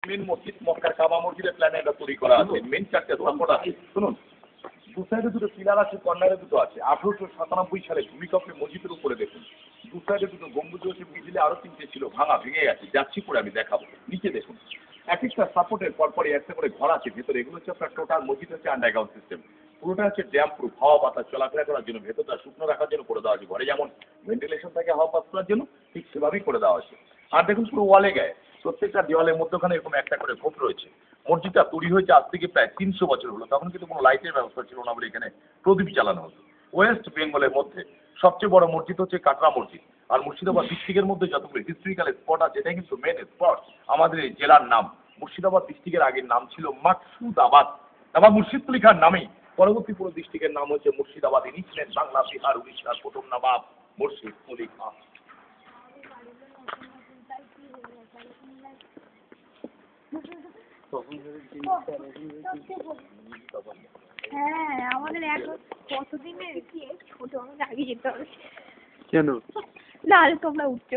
Main মসজিদ মক্কার কাবা মসজিদের প্ল্যানে এটা তৈরি করা আছে। মেন চারটে সাপোর্ট আছে, শুনুন। দু সাইডে দুটো পিলার আছে, কর্নারে দুটো আছে। 1897 সালে ভূমিকম্পে মসজিদের উপরে দেখুন দু সাইডে দুটো গম্বুজ হচ্ছে, মিডিলে আরো তিনটে ছিল, ভাঙা ভেঙে গেছে। যাচ্ছি পরে আমি দেখাবো। নিচে দেখুন এক একটা সাপোর্টের পরপরই একটা করে ঘর আছে ভেতরে। এগুলো হচ্ছে আপনার টোটাল মসজিদ হচ্ছে আন্ডারগ্রাউন্ড সিস্টেম। পুরোটা হচ্ছে ড্যাম প্রুফ, হাওয়া বাতাস চলাফেরা করার জন্য। ভেতরটা শুকনো রাখার জন্য করে দেওয়া আছে। ঘরে যেমন ভেন্টিলেশন থাকে হাওয়া পাস করার জন্য, ঠিক সেভাবেই করে দেওয়া আছে। আর দেখুন পুরো ওয়ালে গায়ে প্রত্যেকটা দেওয়ালের মধ্যখানে এরকম একটা করে খোপ রয়েছে। মসজিদটা তৈরি হয়েছে আজ থেকে প্রায় 300 বছর হলো। তখন কিন্তু কোনো লাইটের ব্যবস্থা ছিল না বলে এখানে প্রদীপ জ্বালানো হতো। ওয়েস্ট বেঙ্গলের মধ্যে সবচেয়ে বড় মসজিদ হচ্ছে কাটরা মসজিদ। আর মুর্শিদাবাদ ডিস্ট্রিক্টের মধ্যে যতগুলো হিস্ট্রিক্যাল স্পট আছে, এটাই কিন্তু মেন স্পট। আমাদের এই জেলার নাম মুর্শিদাবাদ ডিস্ট্রিক্টের আগের নাম ছিল মাকসুদাবাদ। আবার মুর্শিদকুলি খান নামেই পরবর্তী পুরো ডিস্ট্রিক্টের নাম হচ্ছে মুর্শিদাবাদ। ইনি ছিলেন বাংলা, বিহার, উড়িষ্যার প্রথম নবাব মুর্শিদকুলি খান। হ্যাঁ, আমাদের এখন কতদিনের ছোট, আমাদের আগে যেতে হবে। কেন? না আরে তোমরা উঠছো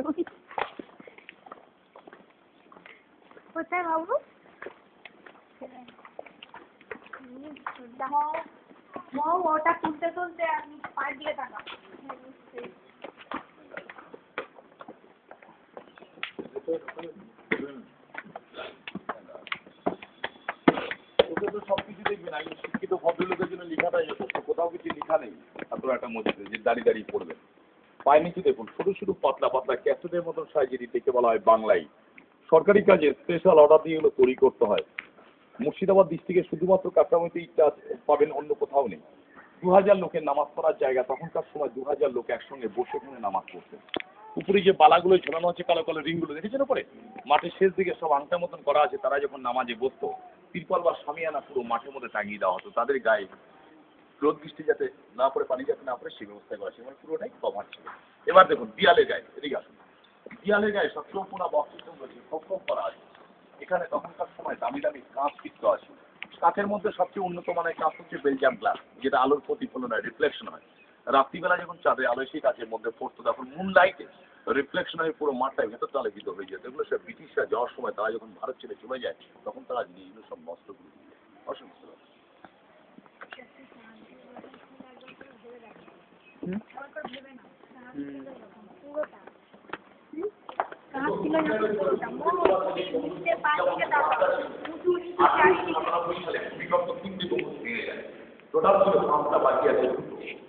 কোথায় বাবু? ওটা তুলতে তুলতে আমি পায়ের দিকে তাকা। সবকিছু দেখবেন আমি শিক্ষিত ভদ্রলোকের জন্য লেখাটাই যথেষ্ট। কোথাও কিছু লেখা নেই আপনারা একটা মসজিদে যে দাঁড়িয়ে দাঁড়িয়ে পড়বেন। পায়ে নিচে দেখুন ছোট ছোট পাতলা পাতলা ক্যাসেটের মতন সাইজের এটাকে বলা হয় বাংলাই। সরকারি কাজে স্পেশাল অর্ডার দিয়ে এগুলো তৈরি করতে হয়। মুর্শিদাবাদ ডিস্ট্রিক্টে শুধুমাত্র কাটরামতি ইটটা পাবেন, অন্য কোথাও নেই। 2000 লোকের নামাজ পড়ার জায়গা। তখনকার সময় 2000 লোক একসঙ্গে বসে ওখানে নামাজ পড়তেন। উপরে যে বালাগুলো ঝোলানো হচ্ছে কালো কালো রিংগুলো দেখেছেন উপরে, মাঠের শেষ দিকে সব আংটা মতন করা আছে। তারা যখন নামাজে বসতো তিরপল বা সামিয়ানা পুরো মাঠের মধ্যে টাঙিয়ে দেওয়া হতো। তাদের গায়ে রোদ বৃষ্টি যাতে না পড়ে, পানি যাতে না পড়ে সেই ব্যবস্থা করা ছিল। মানে পুরোটাই কভার ছিল। এবার দেখুন দেয়ালের গায়ে, এদিকে আসুন। দেয়ালের গায়ে সব সম্পূর্ণ বক্স সিস্টেম রয়েছে, খোপ করা আছে। এখানে তখনকার সময় দামি দামি কাঁচ চিত্র আছে। কাঁচের মধ্যে সবচেয়ে উন্নত মানের কাঁচ হচ্ছে বেলজিয়াম গ্লাস, যেটা আলোর প্রতিফলন হয়, রিফ্লেকশন হয়। রাত্রিবেলা যখন চাঁদের আলো সেই কাঁচের মধ্যে পড়তো তখন মুন লাইটে রিফ্লেকশন হয়ে পুরো মাঠটায় ভেতরটা আলোকিত হয়ে যেত। এগুলো সব ব্রিটিশরা যাওয়ার সময় তারা যখন ভারত ছেড়ে চলে যায় তখন তারা এগুলো সব বস্ত্রগুলো দিয়ে অসুস্থ। সালে ভূমিকম্প 3টে গম্বুজ ভেঙে যায়। টোটাল ছিল 5টা, বাকি আছে 2টো।